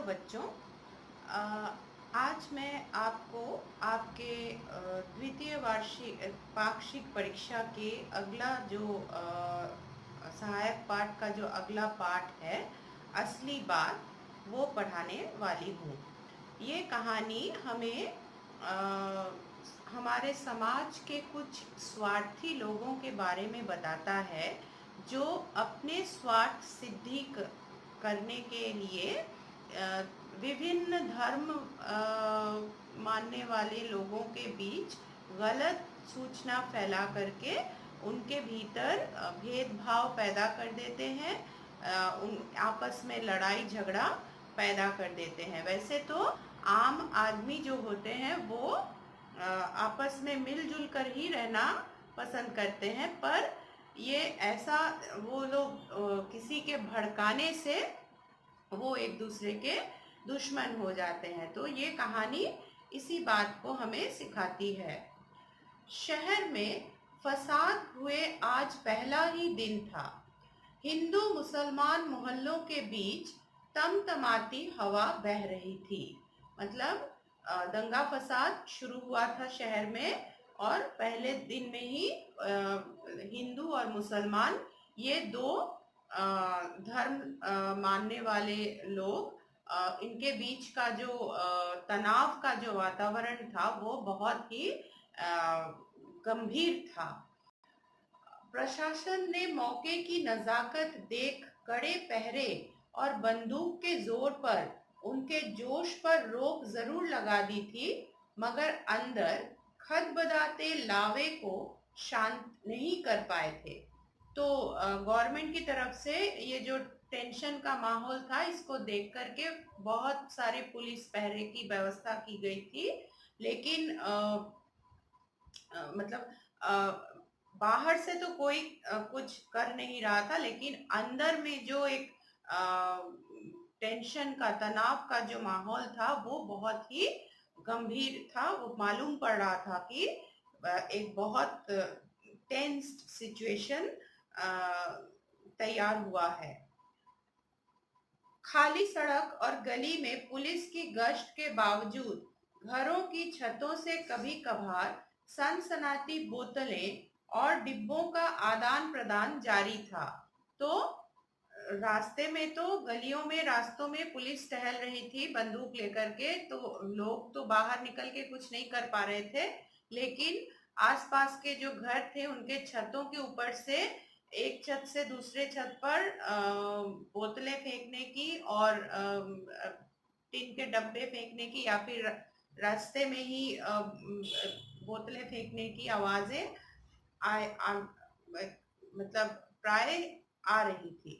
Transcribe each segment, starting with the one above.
बच्चों, अ, आज मैं आपको आपके द्वितीय वार्षिक पाक्षिक परीक्षा के अगला जो सहायक पाठ का जो अगला पाठ है, असली बात, वो पढ़ाने वाली हूँ। ये कहानी हमें हमारे समाज के कुछ स्वार्थी लोगों के बारे में बताता है, जो अपने स्वार्थ सिद्धि करने के लिए विभिन्न धर्म मानने वाले लोगों के बीच गलत सूचना फैला करके उनके भीतर भेदभाव पैदा कर देते हैं। उन आपस में लड़ाई झगड़ा पैदा कर देते हैं। वैसे तो आम आदमी जो होते हैं वो आपस में मिलजुल कर ही रहना पसंद करते हैं, पर ये ऐसा वो लोग किसी के भड़काने से वो एक दूसरे के दुश्मन हो जाते हैं। तो ये कहानी इसी बात को हमें सिखाती है। शहर में फसाद हुए आज पहला ही दिन था। हिंदू मुसलमान मोहल्लों के बीच तमतमाती हवा बह रही थी। मतलब दंगा फसाद शुरू हुआ था शहर में, और पहले दिन में ही हिंदू और मुसलमान, ये दो धर्म मानने वाले लोग, इनके बीच का जो तनाव का जो वातावरण था वो बहुत ही गंभीर था। प्रशासन ने मौके की नजाकत देख कड़े पहरे और बंदूक के जोर पर उनके जोश पर रोक जरूर लगा दी थी, मगर अंदर खदबदाते लावे को शांत नहीं कर पाए थे। तो गवर्नमेंट की तरफ से ये जो टेंशन का माहौल था, इसको देख करके बहुत सारे पुलिस पहरे की व्यवस्था की गई थी, लेकिन मतलब बाहर से तो कोई कुछ कर नहीं रहा था, लेकिन अंदर में जो एक टेंशन का, तनाव का जो माहौल था वो बहुत ही गंभीर था। वो मालूम पड़ रहा था कि एक बहुत टेंस्ड सिचुएशन तैयार हुआ है। खाली सड़क और गली में पुलिस की गश्त के बावजूद घरों की छतों से कभी कभार सनसनाती बोतलें और डिब्बों का आदान प्रदान जारी था। तो रास्ते में, तो गलियों में, रास्तों में पुलिस टहल रही थी बंदूक लेकर के। तो लोग तो बाहर निकल के कुछ नहीं कर पा रहे थे, लेकिन आसपास के जो घर थे उनके छतों के ऊपर से एक छत से दूसरे छत पर बोतलें फेंकने की और टिन के डब्बे फेंकने की, या फिर रास्ते में ही बोतलें फेंकने की आवाजें मतलब प्राय आ रही थी,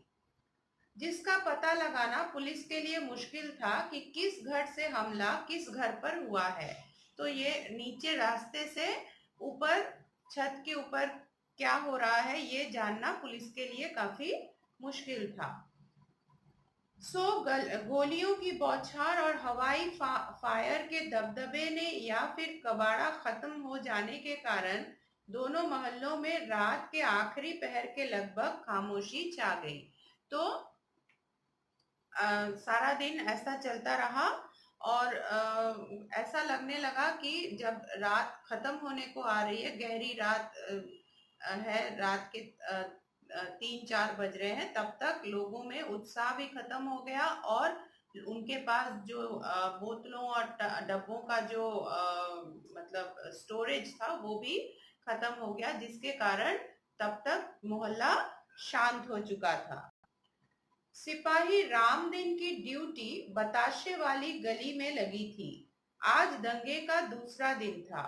जिसका पता लगाना पुलिस के लिए मुश्किल था कि किस घर से हमला किस घर पर हुआ है। तो ये नीचे रास्ते से ऊपर छत के ऊपर क्या हो रहा है ये जानना पुलिस के लिए काफी मुश्किल था। गोलियों की बौछार और हवाई फायर के दबदबे ने, या फिर कबाड़ा खत्म हो जाने के कारण दोनों मोहल्लों में रात के आखिरी पहर के लगभग खामोशी छा गई। तो सारा दिन ऐसा चलता रहा, और ऐसा लगने लगा कि जब रात खत्म होने को आ रही है, गहरी रात है, रात के 3-4 बज रहे हैं, तब तक लोगों में उत्साह भी खत्म हो गया, और उनके पास जो बोतलों और डब्बों का जो मतलब स्टोरेज था वो भी खत्म हो गया, जिसके कारण तब तक मोहल्ला शांत हो चुका था। सिपाही रामदीन की ड्यूटी बताशे वाली गली में लगी थी। आज दंगे का दूसरा दिन था।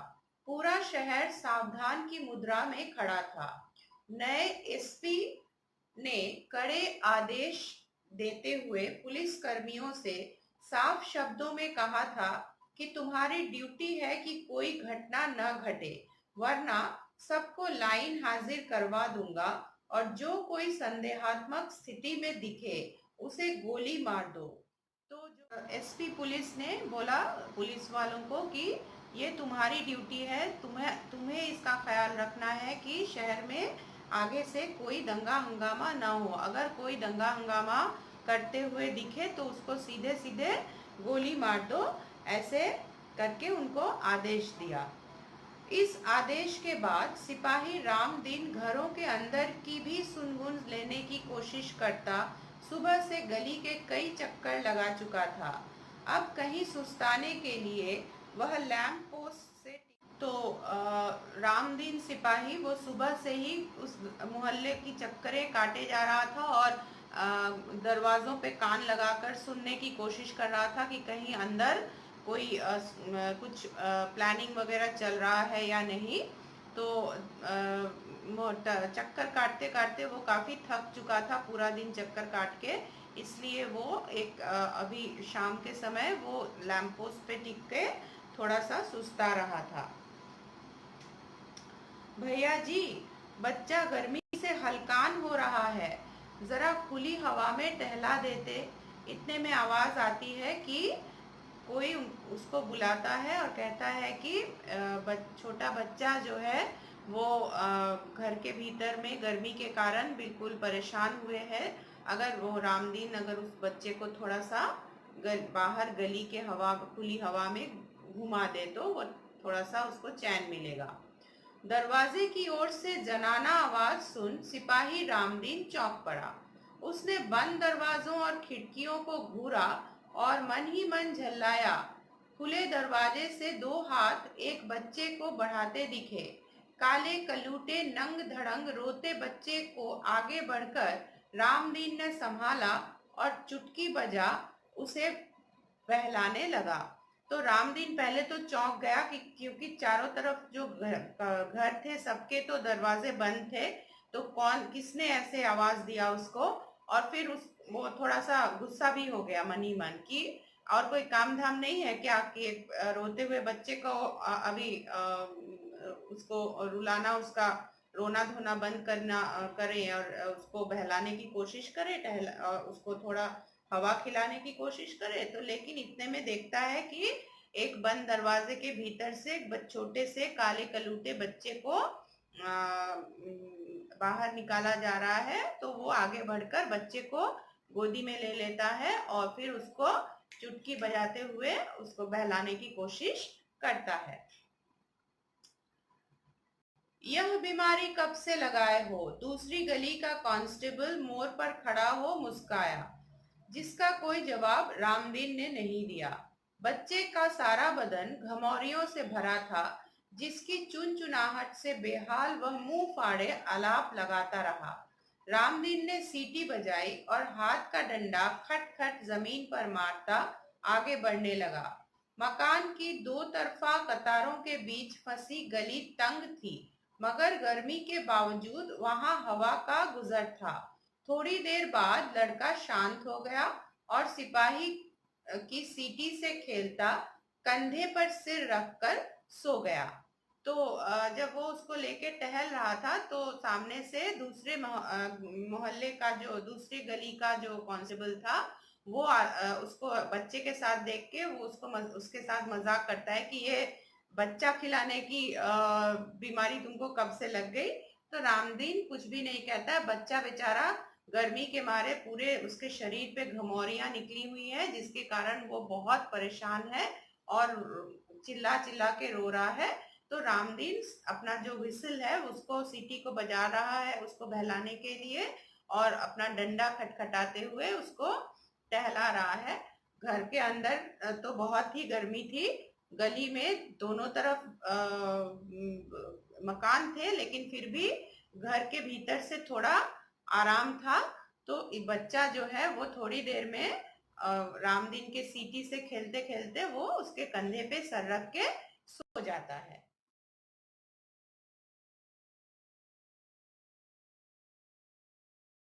पूरा शहर सावधान की मुद्रा में खड़ा था। नए एसपी ने कड़े आदेश देते हुए पुलिस कर्मियों से साफ शब्दों में कहा था कि तुम्हारी ड्यूटी है कि कोई घटना न घटे, वरना सबको लाइन हाजिर करवा दूंगा, और जो कोई संदेहात्मक स्थिति में दिखे उसे गोली मार दो। तो जो एसपी पुलिस ने बोला पुलिस वालों को कि ये तुम्हारी ड्यूटी है, तुम्हें तुम्हें इसका ख्याल रखना है कि शहर में आगे से कोई दंगा हंगामा ना हो। अगर कोई दंगा हंगामा करते हुए दिखे तो उसको सीधे सीधे गोली मार दो, ऐसे करके उनको आदेश दिया। इस आदेश के बाद सिपाही राम दिन घरों के अंदर की भी सुनगुन लेने की कोशिश करता। सुबह से गली के कई चक्कर लगा चुका था। अब कहीं सुस्ताने के लिए वह लैंप पोस्ट से तो रामदीन सिपाही वो सुबह से ही उस मोहल्ले की चक्करें काटे जा रहा था और दरवाजों पे कान लगाकर सुनने की कोशिश कर रहा था कि कहीं अंदर कोई कुछ प्लानिंग वगैरह चल रहा है या नहीं। तो चक्कर काटते काटते वो काफ़ी थक चुका था पूरा दिन चक्कर काट के, इसलिए वो एक अभी शाम के समय वो लैंप पोस्ट पे टिक के थोड़ा सा सुस्ता रहा था। भैया जी, बच्चा गर्मी से हलकान हो रहा है, जरा खुली हवा में टहला देते। इतने में आवाज आती है कि कोई उसको बुलाता है और कहता है कि छोटा बच्चा जो है वो घर के भीतर में गर्मी के कारण बिल्कुल परेशान हुए है। अगर वो रामदीन अगर उस बच्चे को थोड़ा सा बाहर गली के हवा खुली हवा में घुमा दे तो वो थोड़ा सा उसको चैन मिलेगा। दरवाजे की ओर से जनाना आवाज सुन सिपाही रामदीन चौंक पड़ा। उसने बंद दरवाजों और खिड़कियों को घूरा और मन ही मन झल्लाया। खुले दरवाजे से दो हाथ एक बच्चे को बढ़ाते दिखे। काले कलूटे नंग धड़ंग रोते बच्चे को आगे बढ़कर रामदीन ने संभाला और चुटकी बजा उसे बहलाने लगा। तो रामदीन पहले तो चौंक गया कि क्योंकि चारों तरफ जो घर थे सबके तो दरवाजे बंद थे, तो कौन किसने ऐसे आवाज दिया उसको। और फिर वो थोड़ा सा गुस्सा भी हो गया मन ही मन कि और कोई काम धाम नहीं है क्या कि रोते हुए बच्चे को अभी उसको रुलाना, उसका रोना धोना बंद करना करे और उसको बहलाने की कोशिश करे, उसको थोड़ा हवा खिलाने की कोशिश करे। तो लेकिन इतने में देखता है कि एक बंद दरवाजे के भीतर से छोटे से काले कलूटे बच्चे को बाहर निकाला जा रहा है। तो वो आगे बढ़कर बच्चे को गोदी में ले लेता है और फिर उसको चुटकी बजाते हुए उसको बहलाने की कोशिश करता है। यह बीमारी कब से लगाए हो? दूसरी गली का कांस्टेबल मोड़ पर खड़ा हो मुस्काया, जिसका कोई जवाब रामदीन ने नहीं दिया। बच्चे का सारा बदन घमौरियों से भरा था, जिसकी चुनचुनाहट से बेहाल वह मुंह फाड़े आलाप लगाता रहा। रामदीन ने सीटी बजाई और हाथ का डंडा खट खट जमीन पर मारता आगे बढ़ने लगा। मकान की दो तरफा कतारों के बीच फंसी गली तंग थी, मगर गर्मी के बावजूद वहां हवा का गुजर था। थोड़ी देर बाद लड़का शांत हो गया और सिपाही की सीटी से खेलता कंधे पर सिर रखकर सो गया। तो जब वो उसको लेके टहल रहा था तो सामने से दूसरे मोहल्ले का जो दूसरी गली का जो कांस्टेबल था वो उसको बच्चे के साथ देख के वो उसके साथ मजाक करता है कि ये बच्चा खिलाने की बीमारी तुमको कब से लग गई। तो रामदीन कुछ भी नहीं कहता। बच्चा बेचारा गर्मी के मारे पूरे उसके शरीर पे घमौरियां निकली हुई है, जिसके कारण वो बहुत परेशान है और चिल्ला चिल्ला के रो रहा है। तो रामदीन अपना जो विसिल है उसको सीटी को बजा रहा है उसको बहलाने के लिए और अपना डंडा खटखटाते हुए उसको टहला रहा है। घर के अंदर तो बहुत ही गर्मी थी। गली में दोनों तरफ मकान थे, लेकिन फिर भी घर के भीतर से थोड़ा आराम था। तो बच्चा जो है वो थोड़ी देर में रामदीन के सीटी से खेलते खेलते वो उसके कंधे पे सर रख के सो जाता है।